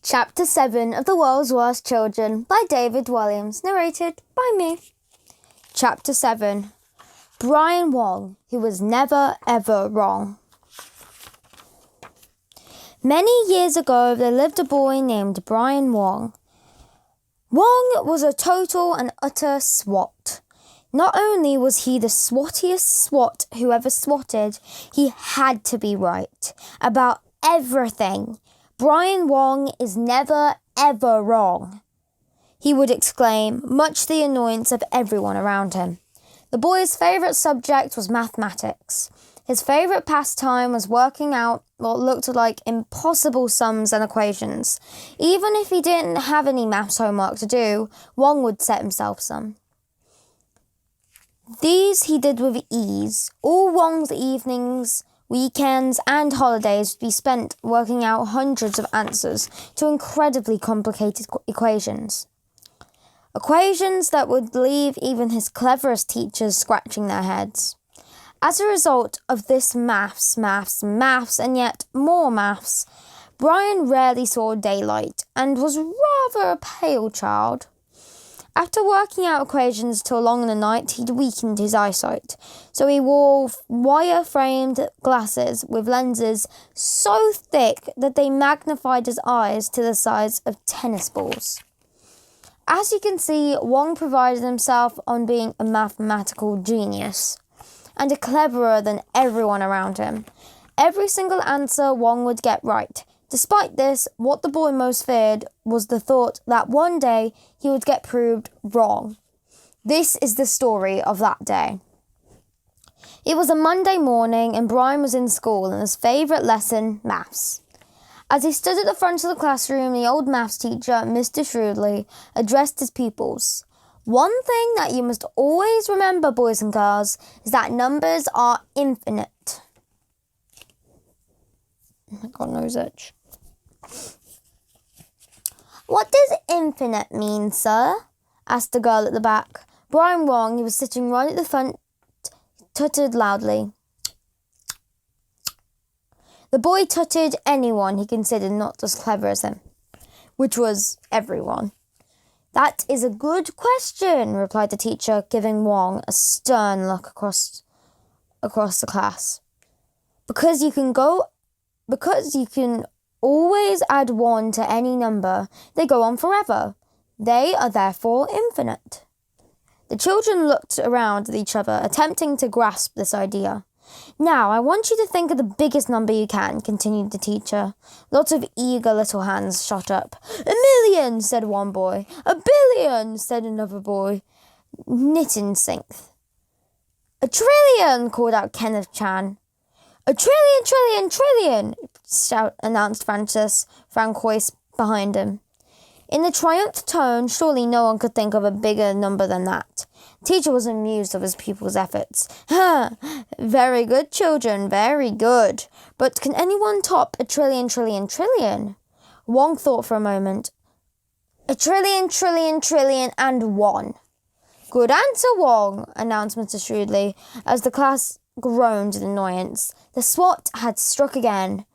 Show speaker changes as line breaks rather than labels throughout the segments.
Chapter 7 of The World's Worst Children by David Walliams, narrated by me. Chapter 7. Brian Wong, who was never ever wrong. Many years ago, there lived a boy named Brian Wong. Wong was a total and utter swot. Not only was he the swattiest swat who ever swatted, he had to be right about everything. Brian Wong is never ever wrong, he would exclaim, much to the annoyance of everyone around him. The boy's favourite subject was mathematics. His favourite pastime was working out what looked like impossible sums and equations. Even if he didn't have any maths homework to do, Wong would set himself some. These he did with ease. All Wong's evenings, weekends and holidays would be spent working out hundreds of answers to incredibly complicated equations. Equations that would leave even his cleverest teachers scratching their heads. As a result of this maths, and yet more maths, Brian rarely saw daylight and was rather a pale child. After working out equations till long in the night, he'd weakened his eyesight, so he wore wire-framed glasses with lenses so thick that they magnified his eyes to the size of tennis balls. As you can see, Wong prided himself on being a mathematical genius, and a cleverer than everyone around him. Every single answer Wong would get right. Despite this, what the boy most feared was the thought that one day he would get proved wrong. This is the story of that day. It was a Monday morning and Brian was in school in his favourite lesson, maths. As he stood at the front of the classroom, the old maths teacher, Mr. Shrewdly, addressed his pupils. One thing that you must always remember, boys and girls, is that numbers are infinite. I got nose itch. What does infinite mean, sir? Asked the girl at the back. Brian Wong, who was sitting right at the front, tutted loudly. The boy tutted anyone he considered not as clever as him, which was everyone. That is a good question, replied the teacher, giving Wong a stern look across the class. Because you can always add 1 to any number, they go on forever. They are therefore infinite. The children looked around at each other, attempting to grasp this idea. Now, I want you to think of the biggest number you can, continued the teacher. Lots of eager little hands shot up. 1,000,000, said one boy. 1,000,000,000, said another boy. Knit in sync. 1,000,000,000,000, called out Kenneth Chan. 1,000,000,000,000,000,000,000, announced Francois behind him. In a triumphant tone, surely no one could think of a bigger number than that. The teacher was amused of his pupils' efforts. Very good, children, very good. But can anyone top 1,000,000,000,000,000,000,000,000? Wong thought for a moment. 1,000,000,000,000,000,000,001. Good answer, Wong, announced Mr. Shrewdly, as the class groaned in annoyance. The swat had struck again.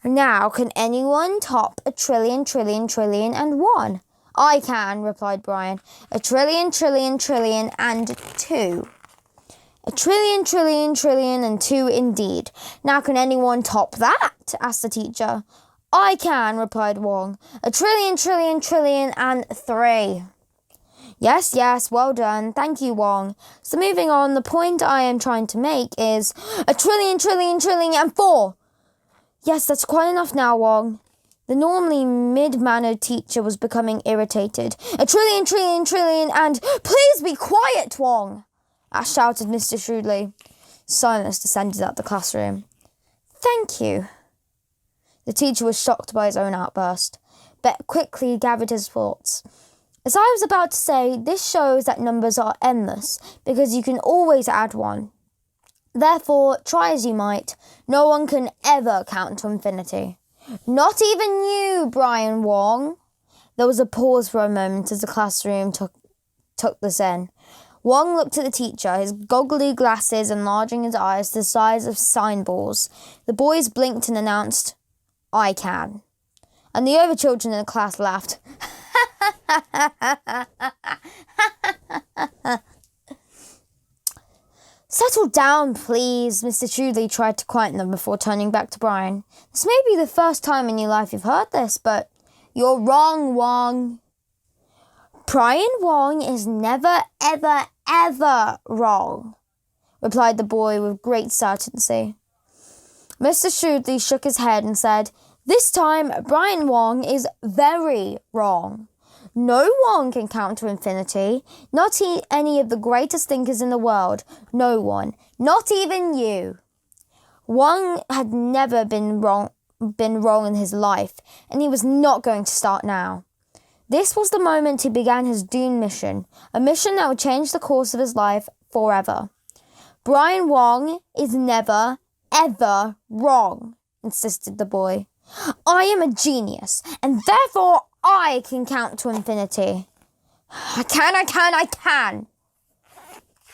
Now, can anyone top 1,000,000,000,000,001? I can, replied Brian. 1,000,000,000,000,002. 1,000,000,000,000,002 indeed. Now, can anyone top that? Asked the teacher. I can, replied Wong. 1,000,000,000,003. Yes, well done. Thank you, Wong. So moving on, the point I am trying to make is 1,000,000,000,000,004. Yes, that's quite enough now, Wong. The normally mid-mannered teacher was becoming irritated. 1,000,000,000,000,000,000, and please be quiet, Wong, shouted Mr. Shrewdly. Silence descended out the classroom. Thank you. The teacher was shocked by his own outburst, but quickly gathered his thoughts. As I was about to say, this shows that numbers are endless, because you can always add 1. Therefore, try as you might, no one can ever count to infinity. Not even you, Brian Wong. There was a pause for a moment as the classroom took this in. Wong looked at the teacher, his goggly glasses enlarging his eyes to the size of sign balls. The boys blinked and announced, I can. And the other children in the class laughed. Settle down, please, Mr. Trudley tried to quieten them before turning back to Brian. This may be the first time in your life you've heard this, but you're wrong, Wong. Brian Wong is never, ever, ever wrong, replied the boy with great certainty. Mr. Trudley shook his head and said, this time Brian Wong is very wrong. No one can count to infinity, not any of the greatest thinkers in the world, no one, not even you. Wong had never been wrong in his life, and he was not going to start now. This was the moment he began his doomed mission, a mission that would change the course of his life forever. Brian Wong is never, ever wrong, insisted the boy. I am a genius, and therefore I can count to infinity. I can.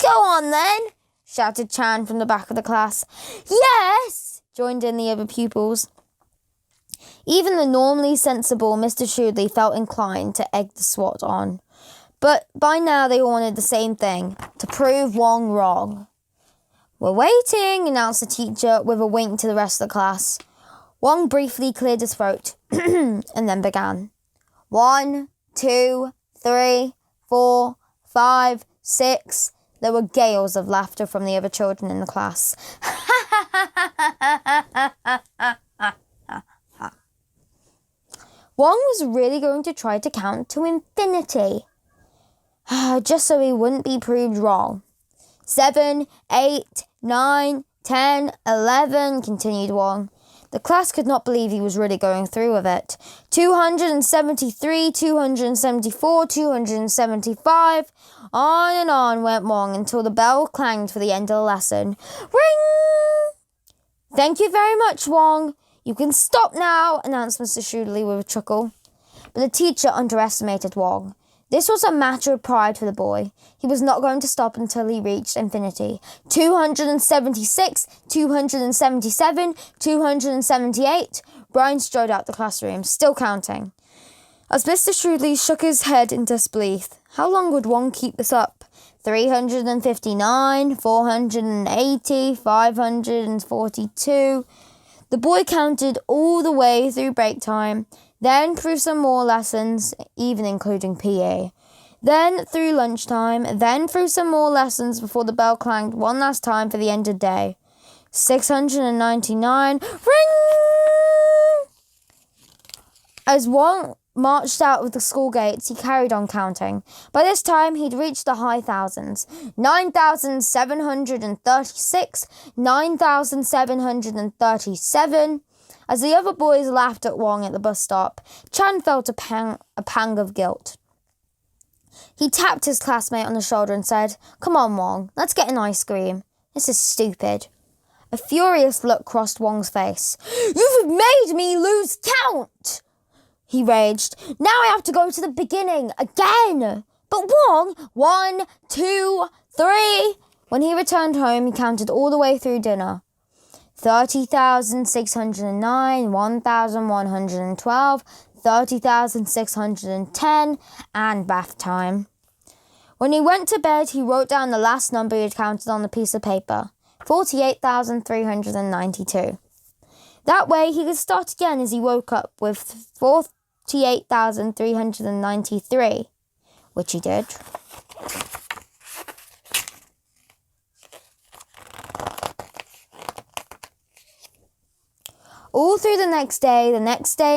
Go on then, shouted Chan from the back of the class. Yes, joined in the other pupils. Even the normally sensible Mr. Trudley felt inclined to egg the swat on. But by now they wanted the same thing, to prove Wong wrong. We're waiting, announced the teacher with a wink to the rest of the class. Wong briefly cleared his throat and then began. 1, 2, 3, 4, 5, 6. There were gales of laughter from the other children in the class. Wong was really going to try to count to infinity, just so he wouldn't be proved wrong. 7, 8, 9, 10, 11, continued Wong. The class could not believe he was really going through with it. 273, 274, 275. On and on went Wong until the bell clanged for the end of the lesson. Ring! Thank you very much, Wong. You can stop now, announced Mr. Trudley with a chuckle. But the teacher underestimated Wong. This was a matter of pride for the boy. He was not going to stop until he reached infinity. 276, 277, 278. Brian strode out the classroom, still counting. As Mr. Trudley shook his head in disbelief, how long would Wong keep this up? 359, 480, 542. The boy counted all the way through break time, then through some more lessons, even including PE. Then through lunchtime, then through some more lessons before the bell clanged one last time for the end of the day. 699. Ring! As Wong marched out of the school gates, he carried on counting. By this time, he'd reached the high thousands. 9,736, 9,737. As the other boys laughed at Wong at the bus stop, Chan felt a pang of guilt. He tapped his classmate on the shoulder and said, Come on, Wong, let's get an ice cream. This is stupid. A furious look crossed Wong's face. You've made me lose count! He raged. Now I have to go to the beginning again. But Wong, 1, 2, 3. When he returned home, he counted all the way through dinner. 30,609, 1,112, 30,610, and bath time. When he went to bed, he wrote down the last number he had counted on a piece of paper, 48,392. That way, he could start again as he woke up with 48,393, which he did. All through the next day, and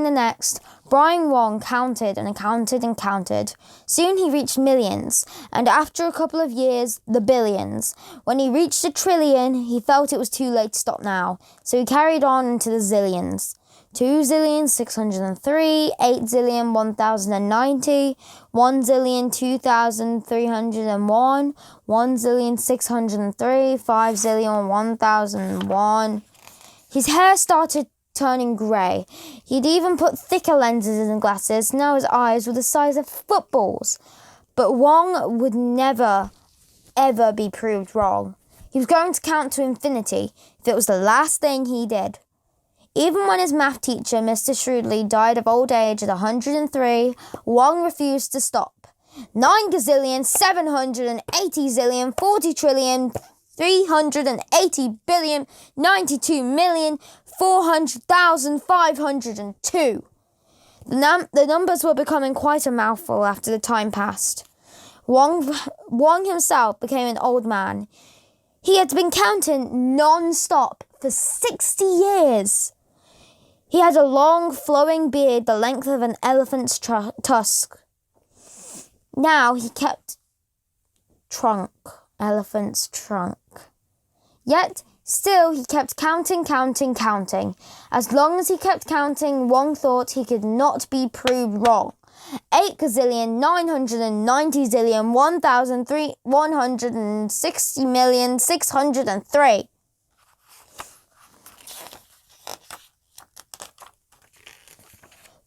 the next, Brian Wong counted and counted and counted. Soon he reached millions, and after a couple of years, the billions. When he reached 1 trillion, he felt it was too late to stop now, so he carried on into the zillions. 2,603, 8,000,000, 1,090, 1,000,000, 2,301, 1,603, 5,000,000, 1,001. His hair started turning grey. He'd even put thicker lenses in the glasses. Now his eyes were the size of footballs. But Wong would never, ever be proved wrong. He was going to count to infinity if it was the last thing he did. Even when his math teacher, Mr. Shrewdly, died of old age at 103, Wong refused to stop. 9 gazillion, 780 zillion, 40 trillion, 380 billion, 92 million, 400,502. The numbers were becoming quite a mouthful after the time passed. Wong himself became an old man. He had been counting non-stop for 60 years. He had a long, flowing beard the length of an elephant's tusk. Now he kept elephant's trunk. Yet, still he kept counting. As long as he kept counting, Wong thought he could not be proved wrong. 8 gazillion, 990 zillion, 160 million, 603.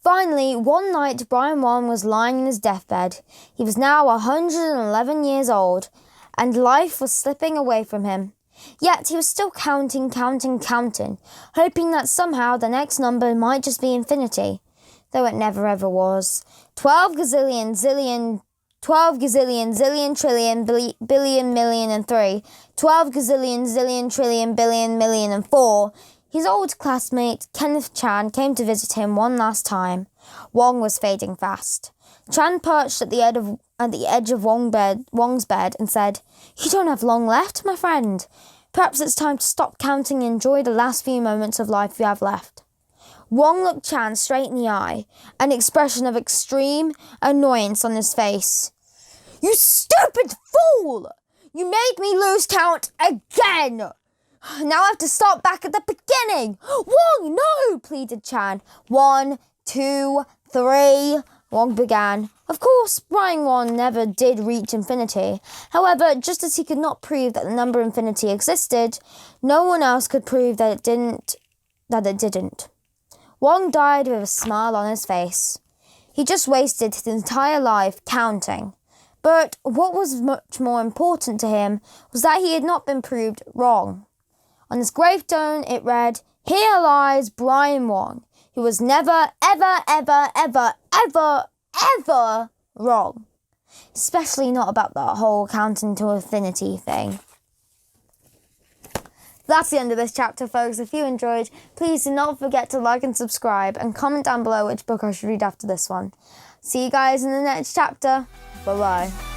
Finally, one night, Brian Wong was lying in his deathbed. He was now 111 years old, and life was slipping away from him. Yet he was still counting, hoping that somehow the next number might just be infinity, though it never ever was. 12 gazillion, zillion, trillion, billion, million, and 3. 12 gazillion, zillion, trillion, billion, million, and 4. His old classmate, Kenneth Chan, came to visit him one last time. Wong was fading fast. Chan perched at the edge of Wong's bed and said, "You don't have long left, my friend. Perhaps it's time to stop counting and enjoy the last few moments of life you have left." Wong looked Chan straight in the eye, an expression of extreme annoyance on his face. "You stupid fool! You made me lose count again! Now I have to start back at the beginning." "Wong, no!" pleaded Chan. 1, 2, 3, Wong began. Of course, Brian Wong never did reach infinity. However, just as he could not prove that the number infinity existed, no one else could prove that it didn't. Wong died with a smile on his face. He just wasted his entire life counting. But what was much more important to him was that he had not been proved wrong. On his gravestone, it read, "Here lies Brian Wong, who was never, ever, ever, ever, ever, ever wrong." Especially not about that whole counting to infinity thing. That's the end of this chapter, folks. If you enjoyed, please do not forget to like and subscribe and comment down below which book I should read after this one. See you guys in the next chapter. Bye-bye.